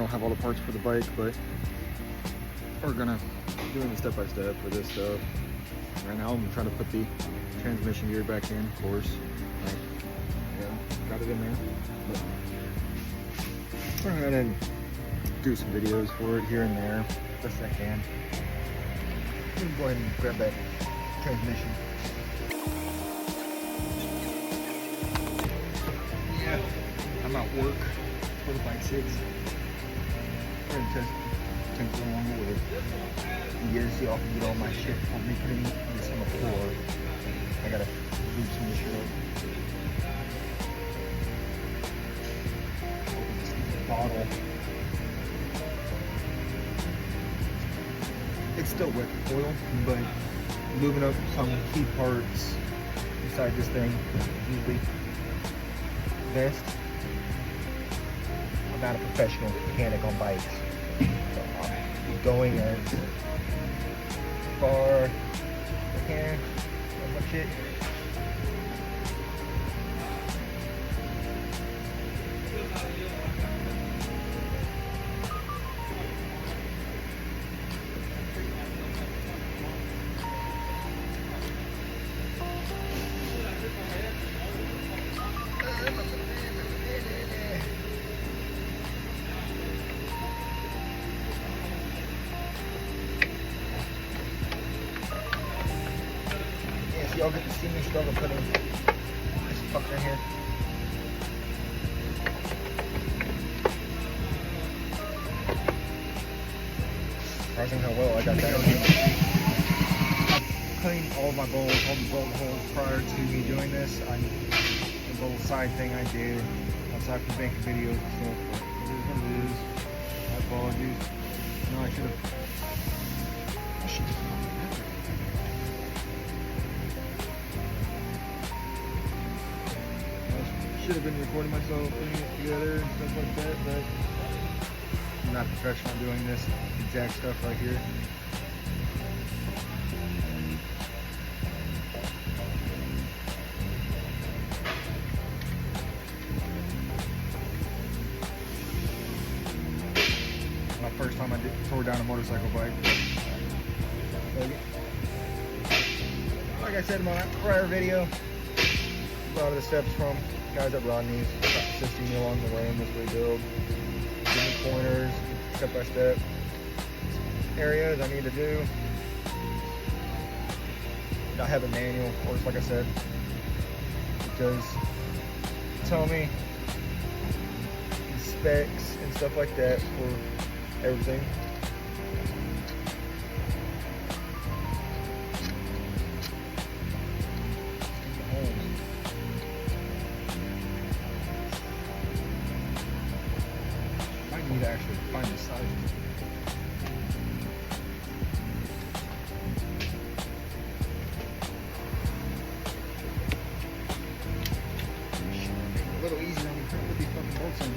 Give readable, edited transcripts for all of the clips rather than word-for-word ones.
don't have all the parts for the bike, but we're gonna doing the step-by-step for this stuff. Right now I'm trying to put the transmission gear back in, of course. Like, yeah, got it in there. But we're gonna do some videos for it here and there, best I can. I'm gonna go ahead and grab that transmission. Yeah, I'm at work for the bike 6. We're gonna test things along the way. You guys see, I can get all my shit from me putting this on the floor. I gotta move some of this shit up. Open this bottle. It's still wet oil, but moving up some key parts inside this thing is usually best. I'm not a professional mechanic on bikes, so I'm going as far as I can on my shit. Y'all get to see me struggle putting this fucker in here. Surprising how well I got that on here. I've cleaned all my bolts, all the bolt holes prior to me doing this. The little side thing I did outside for making videos and stuff. But it is what it is. My apologies. No, I should have. Should have been recording myself putting it together and stuff like that, but I'm not professional doing this exact stuff right here. My first time I tore down a motorcycle bike. Like I said in my prior video, a lot of the steps from guys at Rodney's assisting me along the way in this rebuild, giving me pointers, step by step areas I need to do. I have a manual, of course, like I said. It does tell me the specs and stuff like that for everything. I need to actually find the size. A little easier on me trying to put these fucking bolts in.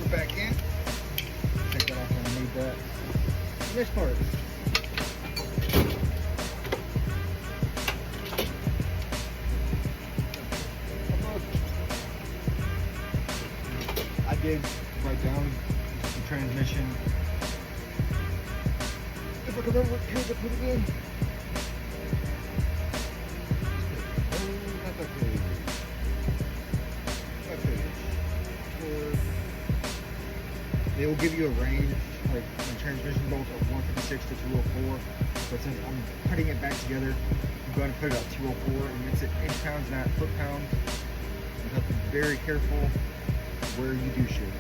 Back in. Take that off underneath that. Next part. I did write down the transmission. If I can remember what page I put it in. Not that page. That page. They will give you a range, like the transmission bolts of 156 to 204. But since I'm putting it back together, I'm going to put it at 204 and mix it inch pounds, not foot pounds. You have to be very careful where you do shit.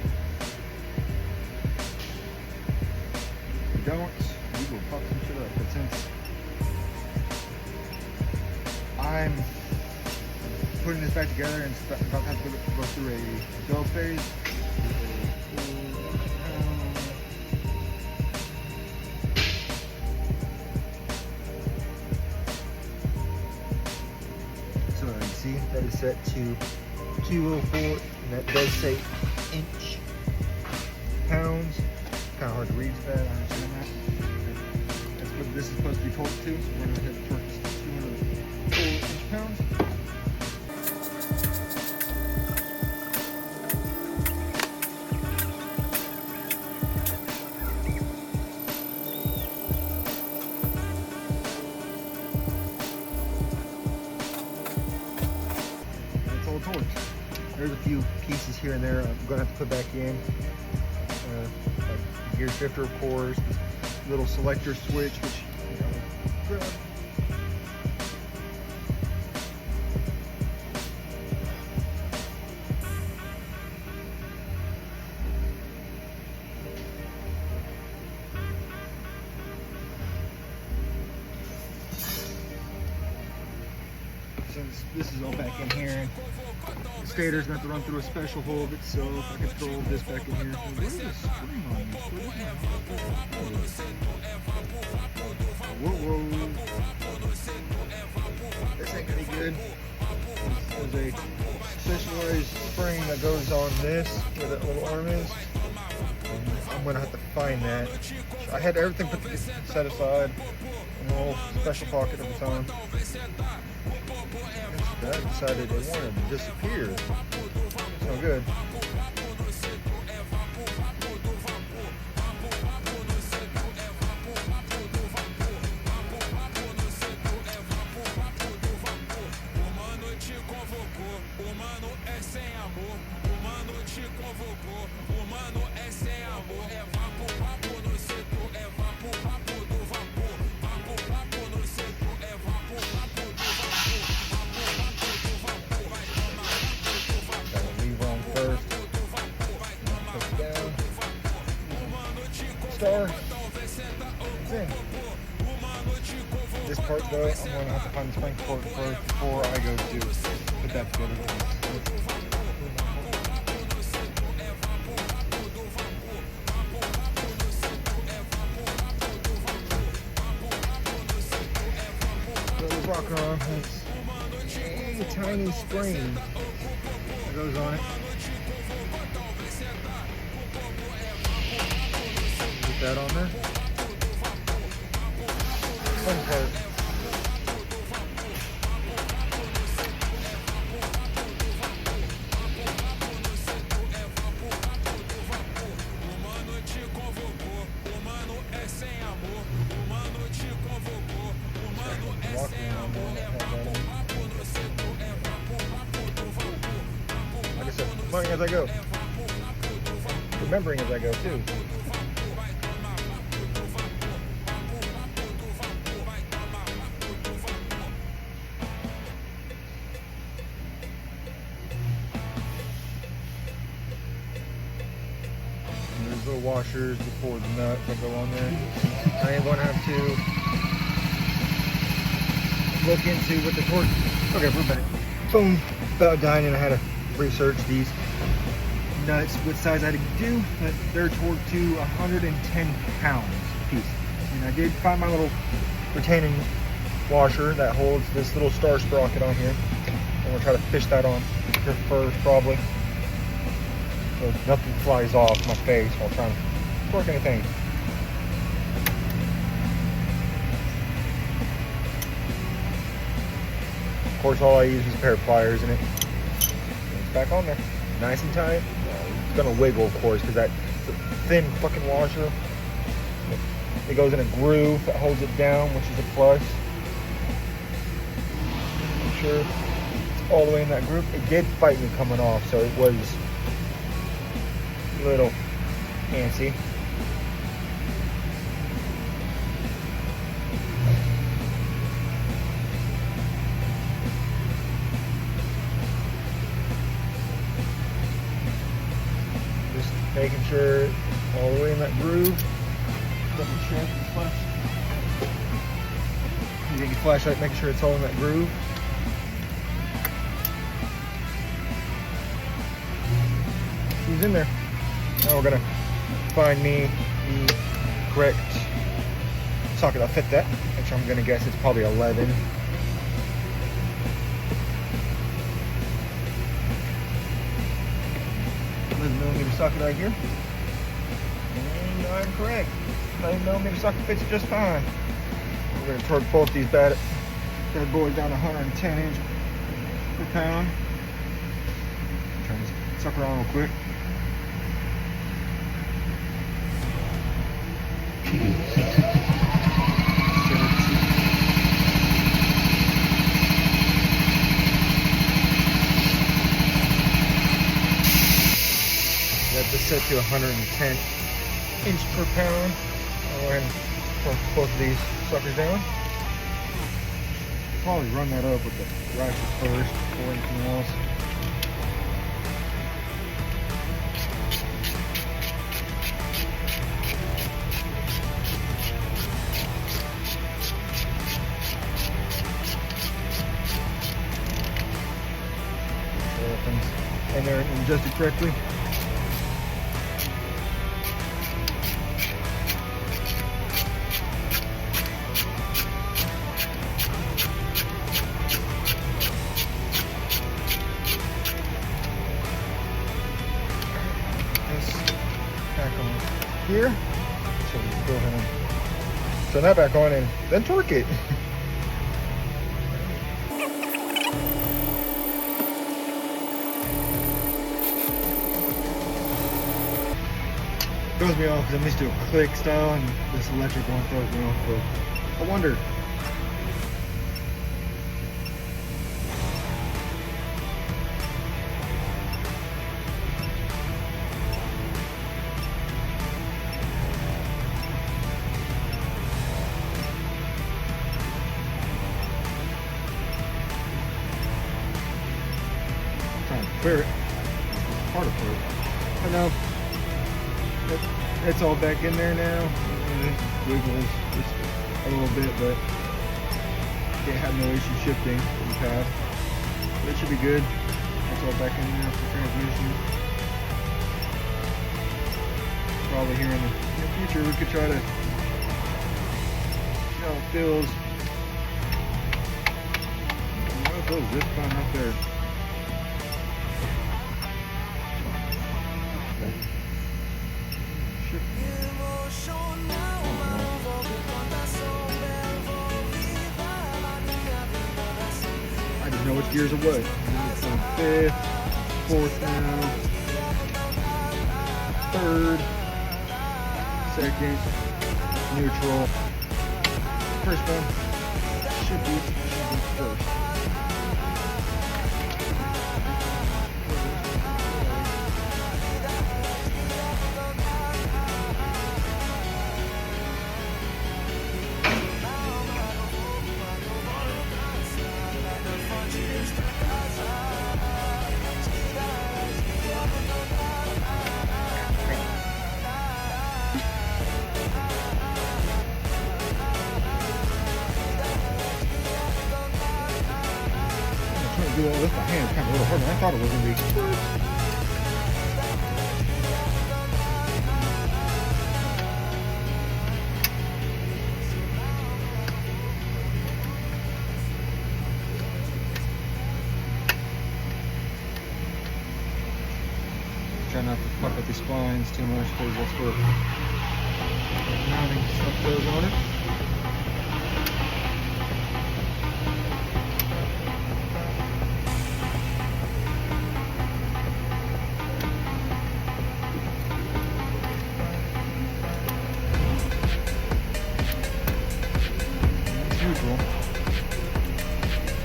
If you don't, you will fuck some shit up. But since I'm putting this back together and about to have to go through a build phase, see that is set to 204 And that does say inch pounds. Kind of hard to read that, I understand that. That's what this is supposed to be torqued to, so we're going to hit the torque to 204 inch-pounds. That's all torqued. There's a few pieces here and there I'm going to have to put back in. Like gear shifter, of course, this little selector switch, which, you know, grab. Since this is all back in here, the stator's going to have to run through a special hole of itself. I can throw this back in here. Where's the spring on this? Whoa. This ain't going to be good. There's a specialized spring that goes on this, where that little arm is. I'm going to have to find that. I had everything set aside in a little special pocket of its own. That decided it wanted to disappear. It's no good. Star. This part though, I'm going to have to find the spring port before I go to put that together. So the rocker arm has a tiny spring that goes on it. That on there. Fun part. Like I said, learning as I go. Remembering as I go too. Little washers before the nuts that go on there. I am going to have to look into what the torque. Okay, we're back. Phone about dying, and I had to research these nuts, what size I had to do. But they're torqued to 110 pounds a piece. And I did find my little retaining washer that holds this little star sprocket on here. I'm gonna try to fish that on here first, probably. So nothing flies off my face while trying to work anything. Of course, all I use is a pair of pliers in it. It's back on there, nice and tight. It's gonna wiggle, of course, because that's a thin fucking washer. It goes in a groove that holds it down, which is a plus. Make sure it's all the way in that groove. It did fight me coming off, so it was a little antsy. Just making sure it's all the way in that groove. Double check the flash. Using your flashlight, making sure it's all in that groove. He's in there. Now we're gonna find me the correct socket that'll fit that, which I'm gonna guess it's probably 11. 9mm socket right here. And I'm correct. 9mm socket fits it just fine. We're going to torque both these bad boys down to 110 inch per pound. Turn this sucker on real quick. Got this set to 110 inch per pound. I'll go ahead and torque both of these suckers down. Probably run that up with the ratchet first before anything else. And they're adjusted correctly. Back on here. So we go ahead and turn that back on and then torque it. Throws me off because I'm used to a click style, and this electric one throws me off. But I wonder. I'm trying to clear it. It's hard to clear it. I know. It's all back in there now. It wiggles just a little bit, but it had no issue shifting in the past. But it should be good. It's all back in there for transmission. Probably here in the near future we could try to see how it feels. It feels just fine up there. I just know which gears are what. It's on 5th, 4th now, 3rd, 2nd, neutral. First one should be first. Do all this by hand, kind of a little harder than I thought it was going to be. Try not to fuck up these splines too much because that's where mounting stuff goes on it.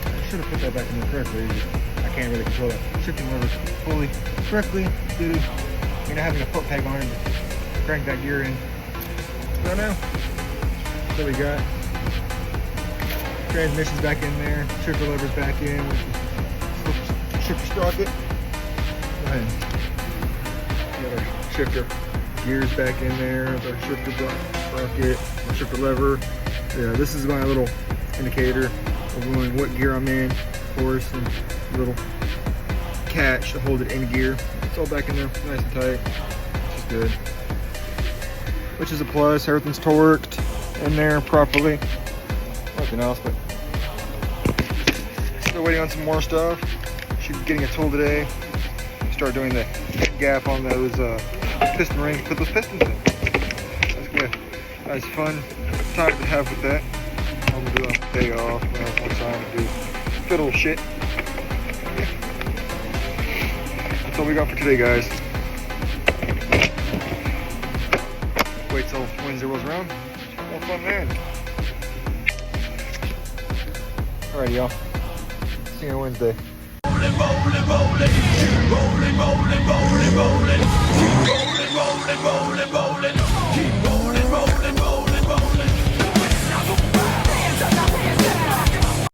I should have put that back in there correctly. I can't really control that shifting lever fully correctly due to not having a foot peg on it to crank that gear in. So now, so we got transmissions back in there, shifter levers back in with the shifter sprocket. Go ahead. Got our shifter gears back in there, with our shifter sprocket, our shifter lever. Yeah, this is my little indicator of knowing what gear I'm in, of course, and a little catch to hold it in gear. It's all back in there, nice and tight, which is good. Which is a plus. Everything's torqued in there properly. Nothing else, but still waiting on some more stuff. Should be getting a tool today. Start start doing the gap on those piston rings, put those pistons in. That's good. That's fun time to have with that. I'm gonna do a day off one time to do fiddle shit. Yeah. That's all we got for today, guys. Wait till Wednesday rolls around. Have fun then. Alrighty, y'all. See you on Wednesday. Rolling, rolling, rolling, rolling, rolling, rolling, rolling, rolling, rolling, rolling, rolling, rolling.